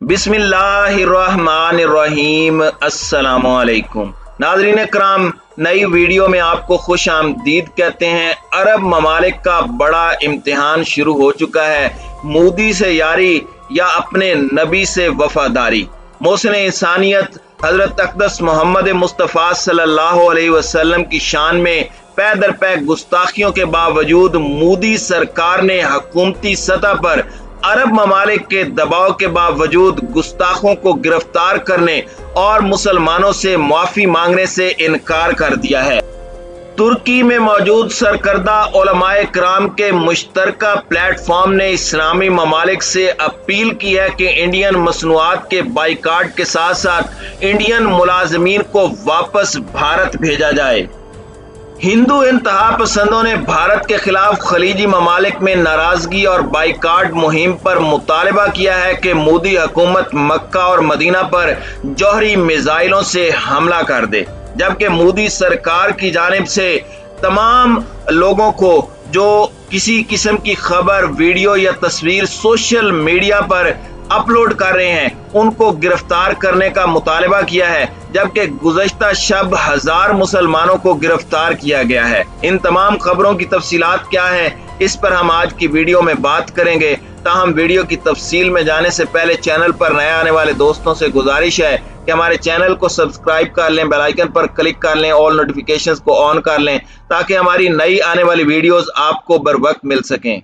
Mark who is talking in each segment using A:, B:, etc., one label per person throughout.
A: बिस्मिल्लाहिर्रहमानिर्रहीम। अस्सलामुअलैकुम नाज़रीन कराम, नई वीडियो में आपको खुश आमदीद कहते हैं। अरब ममालिक का बड़ा इम्तिहान शुरू हो चुका है। मोदी से यारी या अपने नबी से वफादारी। मोहसिन इंसानियत हजरत अक़दस मोहम्मद मुस्तफ़ा सल्लल्लाहु अलैहि वसल्लम की शान में पै दर पै गुस्ताखियों के बावजूद मोदी सरकार ने हुकूमती सतह पर अरब ममालिक के दबाव के बावजूद गुस्ताखों को गिरफ्तार करने और मुसलमानों से माफी मांगने से इनकार कर दिया है। तुर्की में मौजूद सरकर्दा उलमाए कराम के मुश्तरका प्लेटफॉर्म ने इस्लामी ममालिक से अपील की है कि इंडियन मसनूआत के बाइकाट के साथ साथ इंडियन मुलाजमीन को वापस भारत भेजा जाए। हिंदू इंतहा पसंदों ने भारत के खिलाफ खलीजी ममालिक में नाराजगी और बाइकाट मुहिम पर मुतालबा किया है कि मोदी हुकूमत मक्का और मदीना पर जौहरी मिसाइलों से हमला कर दे, जबकि मोदी सरकार की जानिब से तमाम लोगों को जो किसी किस्म की खबर, वीडियो या तस्वीर सोशल मीडिया पर अपलोड कर रहे हैं उनको गिरफ्तार करने का मुतालबा किया है, जबकि गुज़श्ता शब 1000 मुसलमानों को गिरफ्तार किया गया है। इन तमाम खबरों की तफसीलात क्या हैं, इस पर हम आज की वीडियो में बात करेंगे। ताहम वीडियो की तफसील में जाने से पहले चैनल पर नए आने वाले दोस्तों से गुजारिश है कि हमारे चैनल को सब्सक्राइब कर लें, बेल आइकन पर क्लिक कर लें, ऑल नोटिफिकेशंस को ऑन कर लें ताकि हमारी नई आने वाली वीडियोस आपको बर वक्त मिल सकें।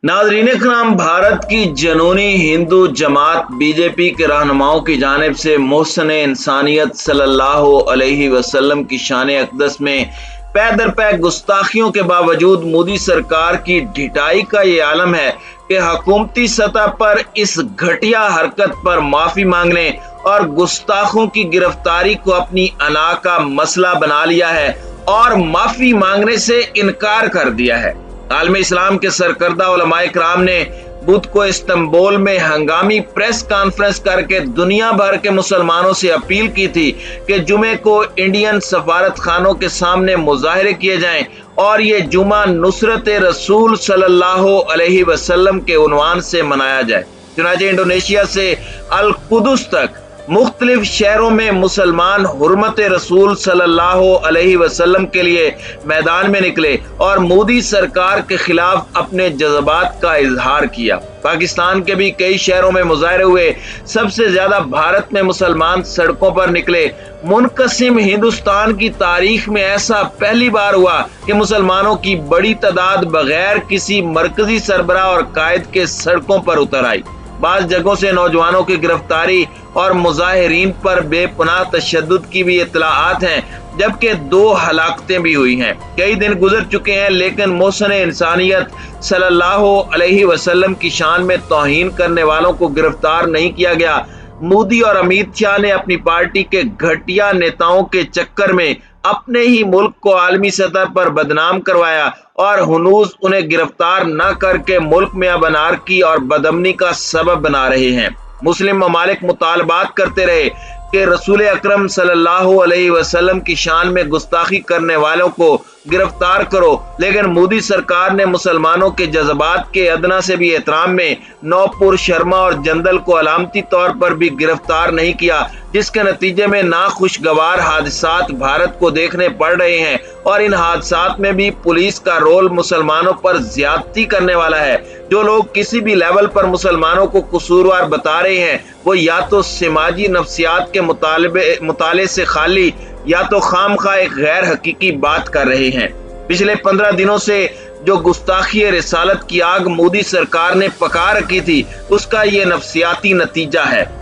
A: नाज़रीन कराम, भारत की जनूनी हिंदू जमात बीजेपी के रहनुमाओं की जानिब से मोहसिन इंसानियत सल्लल्लाहु अलैहि वसल्लम की शान अक़दस में पै दर पै गुस्ताखियों के बावजूद मोदी सरकार की ढिठाई का ये आलम है कि हुकूमती सतह पर इस घटिया हरकत पर माफी मांगने और गुस्ताखों की गिरफ्तारी को अपनी अना का मसला बना लिया है और माफी मांगने से इनकार कर दिया है। आलमी इस्लाम के सरकर्दा उलमाए कराम ने बुध को इस्तांबुल में हंगामी प्रेस कॉन्फ्रेंस करके दुनिया भर के मुसलमानों से अपील की थी कि जुमे को इंडियन सफारत खानों के सामने मुजाहरे किए जाएं और ये जुमा नुसरत रसूल सल्लल्लाहु अलैहि वसल्लम के उन्वान से मनाया जाए। चुनांचे इंडोनेशिया से अल कुदस तक मुख्तलिफ शहरों में मुसलमान हुर्मत रसूल सल्लल्लाहु अलैहि वसल्लम के लिए मैदान में निकले और मोदी सरकार के खिलाफ अपने जज्बात का इजहार किया। पाकिस्तान के भी कई शहरों में मुजाहरे हुए। सबसे ज्यादा भारत में मुसलमान सड़कों पर निकले। मुनकसिम हिंदुस्तान की तारीख में ऐसा पहली बार हुआ कि मुसलमानों की बड़ी तादाद बगैर किसी मरकजी सरबराह और कायद के सड़कों पर उतर आई। बाज़ जगहों से नौजवानों की गिरफ्तारी और मुजाहिरीन पर बेपनाह तशद्दुद की भी इत्तलाआत हैं, जबकि 2 हलाकतें भी हुई हैं। कई दिन गुजर चुके हैं लेकिन मोहसिन इंसानियत सल्लल्लाहु अलैहि वसल्लम की शान में तौहीन करने वालों को गिरफ्तार नहीं किया गया। मोदी और अमित शाह ने अपनी पार्टी के घटिया नेताओं के चक्कर में अपने ही मुल्क को आलमी सतह पर बदनाम करवाया और हुनूज उन्हें गिरफ्तार न करके मुल्क में अब अनारकी और बदअमनी का सबब बना रहे हैं। मुस्लिम ममालिक मुतालबात करते रहे कि रसूल अकरम सल्लल्लाहु अलैहि वसल्लम की शान में गुस्ताखी करने वालों को गिरफ्तार करो, लेकिन मोदी सरकार ने मुसलमानों के जज्बात के अदना से भी एहतराम में नौपुर, शर्मा और जंदल को अलामती तौर पर भी गिरफ्तार नहीं किया, जिसके नतीजे में नाखुशगवार हादसात भारत को देखने पड़ रहे हैं और इन हादसात में भी पुलिस का रोल मुसलमानों पर ज्यादती करने वाला है। जो लोग किसी भी लेवल पर मुसलमानों को कसूरवार बता रहे हैं वो या तो समाजी नफ्सियात के मुताले से खाली या तो खामखा एक गैर हकीकी बात कर रहे हैं। पिछले 15 दिनों से जो गुस्ताखी रिसालत की आग मोदी सरकार ने पका रखी थी उसका ये नफ्सियाती नतीजा है।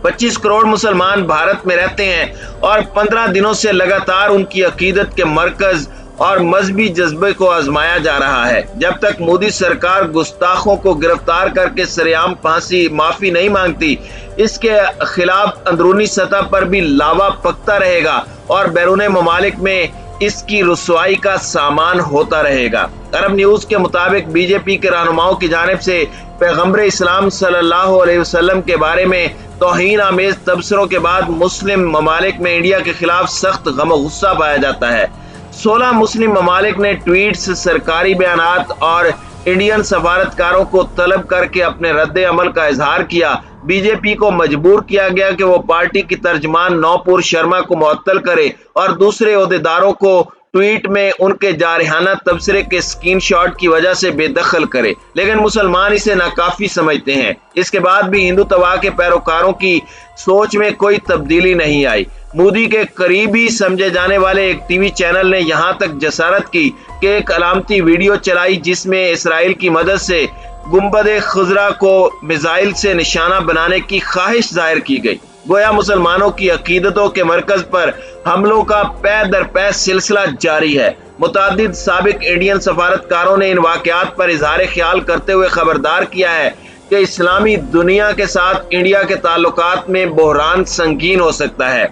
A: 25 करोड़ मुसलमान भारत में रहते हैं और 15 दिनों से लगातार उनकी अकीदत के मरकज और मजहबी जज्बे को आजमाया जा रहा है। जब तक मोदी सरकार गुस्ताखों को गिरफ्तार करके सरेआम फांसी माफी नहीं मांगती, इसके खिलाफ अंदरूनी सतह पर भी लावा पकता रहेगा और बैरूने ममालिक में इसकी रुसवाई का सामान होता रहेगा। अरब न्यूज के मुताबिक बीजेपी के रहनुमाओं की जानिब से पैगंबर इस्लाम सल्लल्लाहु अलैहि वसल्लम के बारे में तौहीन आमेज तबसरों के बाद मुस्लिम ममालिक में इंडिया के खिलाफ सख्त गम गुस्सा पाया जाता है। 16 मुस्लिम ममालिक ने ट्वीट्स, सरकारी बयानात और इंडियन सफारतकारों को तलब करके अपने रद्द अमल का इजहार किया। बीजेपी को मजबूर किया गया कि वो पार्टी की तर्जमान नौपुर शर्मा को मुअत्तल करे और दूसरे ओहदेदारों को ट्वीट में उनके जारहाना तबसरे के स्क्रीनशॉट की वजह से बेदखल करे, लेकिन मुसलमान इसे नाकाफी समझते हैं। इसके बाद भी हिंदुत्व के पैरोकारों की सोच में कोई तब्दीली नहीं आई। मोदी के करीबी समझे जाने वाले एक टीवी चैनल ने यहां तक जसारत की कि एक अलामती वीडियो चलाई जिसमें इसराइल की मदद से गुंबद खुजरा को मिसाइल से निशाना बनाने की ख्वाहिश जाहिर की गई। गोया मुसलमानों की अकीदतों के मरकज पर हमलों का पै दर पै सिलसिला जारी है। मुतादिद साबिक इंडियन सफारतकारों ने इन वाकयात पर इजहार ख्याल करते हुए खबरदार किया है कि इस्लामी दुनिया के साथ इंडिया के ताल्लुकात में बहरान संगीन हो सकता है।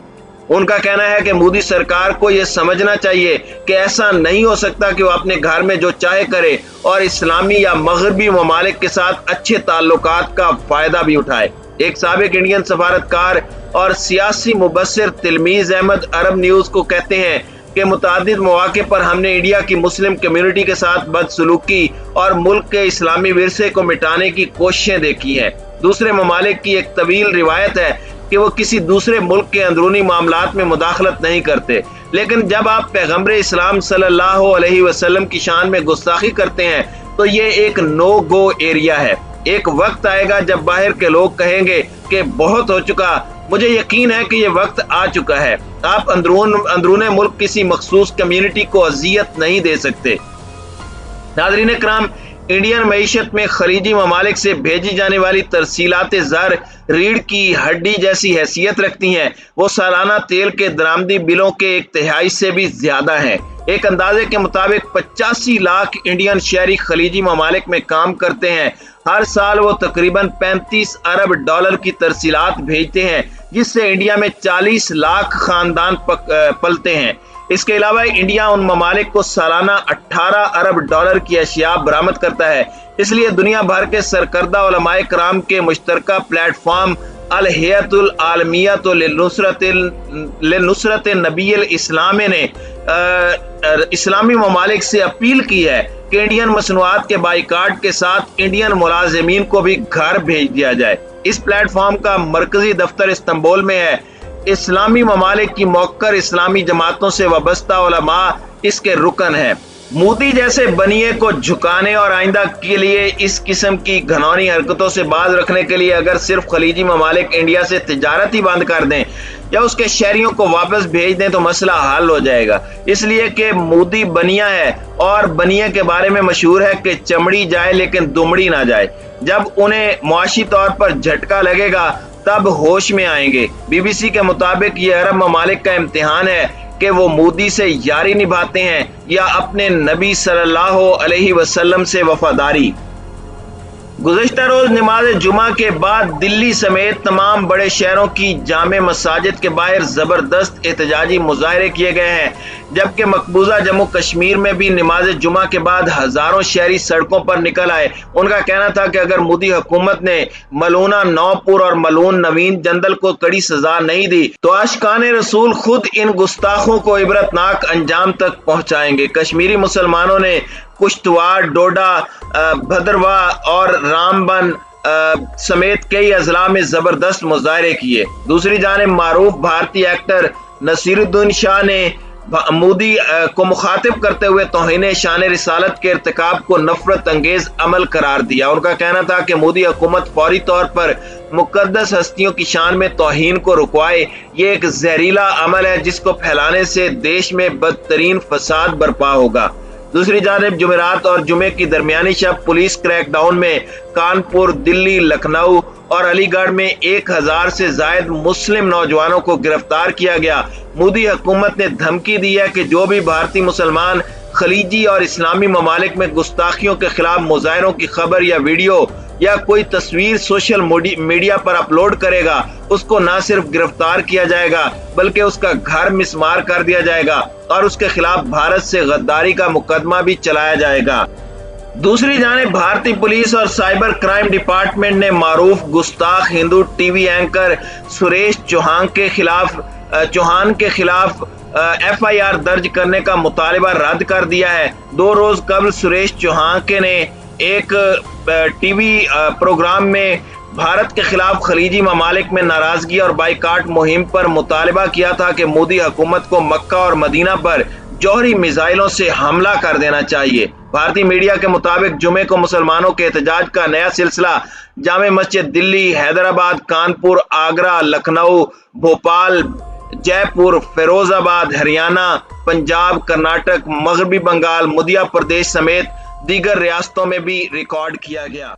A: उनका कहना है कि मोदी सरकार को यह समझना चाहिए कि ऐसा नहीं हो सकता कि वो अपने घर में जो चाहे करे और इस्लामी या मगरबी ममालिक के साथ अच्छे ताल्लुकात का फायदा भी उठाए। एक साबिक इंडियन सफारतकार और सियासी मुबस्सिर तिलमीज अहमद अरब न्यूज को कहते हैं कि मुतादिद मौके पर हमने इंडिया की मुस्लिम कम्युनिटी के साथ बदसलूकी और मुल्क के इस्लामी विरसे को मिटाने की कोशिशें देखी हैं। दूसरे ममालिक की एक तवील रिवायत है कि वो किसी दूसरे मुल्क के अंदरूनी मामलात में मुदाखलत नहीं करते, लेकिन जब आप पैगंबर इस्लाम सल्लल्लाहु अलैहि वसल्लम की शान में गुस्ताखी करते हैं तो ये एक नो गो एरिया है। एक वक्त आएगा जब बाहर के लोग कहेंगे कि बहुत हो चुका। मुझे यकीन है कि ये वक्त आ चुका है। आप अंदरूने मुल्क किसी मखसूस कम्युनिटी को अजियत नहीं दे सकते। नाज़रीन इकराम, इंडियन मईशत में खलीजी ममालिक से भेजी जाने वाली तरसीलात ज़र रीढ़ की हड्डी जैसी हैसियत रखती हैं। वो सालाना तेल के दरामदी बिलों के 1/3 से भी ज्यादा हैं। एक अंदाजे के मुताबिक 85 लाख इंडियन शहरी खलीजी ममालिक में काम करते हैं। हर साल वो तकरीबन 35 अरब डॉलर की तरसीलात भेजते हैं, जिससे इंडिया में 40 लाख खानदान पलते हैं। इसके अलावा इंडिया उन ममालिक को सालाना 18 अरब डॉलर की अशिया बरामद करता है। इसलिए दुनिया भर के सरकर्दा उलमाए कराम के मुश्तरका प्लेटफॉर्म अल हयतुल आलमियत लिनुसरत नबील इस्लाम ने इस्लामी ममालिक से अपील की है कि इंडियन मसनूआत के बाइकाट के साथ इंडियन मुलाजिमीन को भी घर भेज दिया जाए। इस प्लेटफॉर्म का मरकजी दफ्तर इस्तांबुल में है। इस्लामी ममालिक की मौक्कर इस्लामी जमातों से वाबस्ता उलमा इसके रुकन है। मोदी जैसे बनिए को झुकाने और आइंदा के लिए इस किस्म की घनौनी हरकतों से बाज रखने के लिए अगर सिर्फ खलीजी ममालिक इंडिया से तिजारत ही बंद कर दें या उसके शहरियों को वापस भेज दें तो मसला हल हो जाएगा। इसलिए कि मोदी बनिया है और बनिए के बारे में मशहूर है कि चमड़ी जाए लेकिन दुमड़ी ना जाए। जब उन्हें मुआशी तौर पर झटका लगेगा तब होश में आएंगे। बीबीसी के मुताबिक ये अरब ममालिक का इम्तिहान है कि वो मोदी से यारी निभाते हैं या अपने नबी सल्लल्लाहु अलैहि वसल्लम से वफादारी। गुज़श्ता रोज नमाज जुमा के बाद दिल्ली समेत तमाम बड़े शहरों की जामे मसाजिद के बाहर जबरदस्त एहतजाजी मुजाहरे किए गए हैं, जबकि मकबूजा जम्मू कश्मीर में भी नमाज जुमा के बाद हजारों शहरी सड़कों पर निकल आए। उनका कहना था कि अगर मोदी हुकूमत ने मलूना नौपुर और मलून नवीन जंदल को कड़ी सजा नहीं दी तो आशिकान रसूल खुद इन गुस्ताखों को इबरतनाक अंजाम तक पहुंचाएंगे। कश्मीरी मुसलमानों ने कुश्तवाड़, डोडा, भद्रवा और रामबन समेत कई अजला में जबरदस्त मुजाहरे किए। दूसरी जानिब मारूफ भारतीय एक्टर नसीरुद्दीन शाह ने मोदी को मुखातिब करते हुए तौहीन शान रिसालत के इर्तिकाब को नफरत अंगेज अमल करार दिया। उनका कहना था कि मोदी हुकूमत फौरी तौर पर मुकद्दस हस्तियों की शान में तौहीन को रुकवाए। ये एक जहरीला अमल है जिसको फैलाने से देश में बदतरीन फसाद बर्पा होगा। दूसरी जानिब जुमेरात और जुमे की दरमियानी शब पुलिस क्रैकडाउन में कानपुर, दिल्ली, लखनऊ और अलीगढ़ में 1000 से जायद मुस्लिम नौजवानों को गिरफ्तार किया गया। मोदी हुकूमत ने धमकी दी है कि जो भी भारतीय मुसलमान खलीजी और इस्लामी ममालिक में गुस्ताखियों के खिलाफ मुजाहरों की खबर या वीडियो या कोई तस्वीर सोशल मीडिया पर अपलोड करेगा उसको न सिर्फ गिरफ्तार किया जाएगा बल्कि उसका घर मिसमार कर दिया जाएगा और उसके खिलाफ भारत से गद्दारी का मुकदमा भी चलाया जाएगा। दूसरी जानिब भारतीय पुलिस और साइबर क्राइम डिपार्टमेंट ने मारूफ गुस्ताख हिंदू टीवी एंकर सुरेश चौहान के खिलाफ FIR दर्ज करने का मुतालिबा रद्द कर दिया है। 2 रोज कबल सुरेश चौहान ने एक टीवी प्रोग्राम में भारत के खिलाफ खलीजी ममालिक में नाराजगी और बाइकाट मुहिम पर मुतालबा किया था कि मोदी हुकूमत को मक्का और मदीना पर जौहरी मिसाइलों से हमला कर देना चाहिए। भारतीय मीडिया के मुताबिक जुमे को मुसलमानों के एहतजाज का नया सिलसिला जामे मस्जिद दिल्ली, हैदराबाद, कानपुर, आगरा, लखनऊ, भोपाल, जयपुर, फिरोजाबाद, हरियाणा, पंजाब, कर्नाटक, मगरबी बंगाल, मध्य प्रदेश समेत दीगर रियासतों में भी रिकॉर्ड किया गया।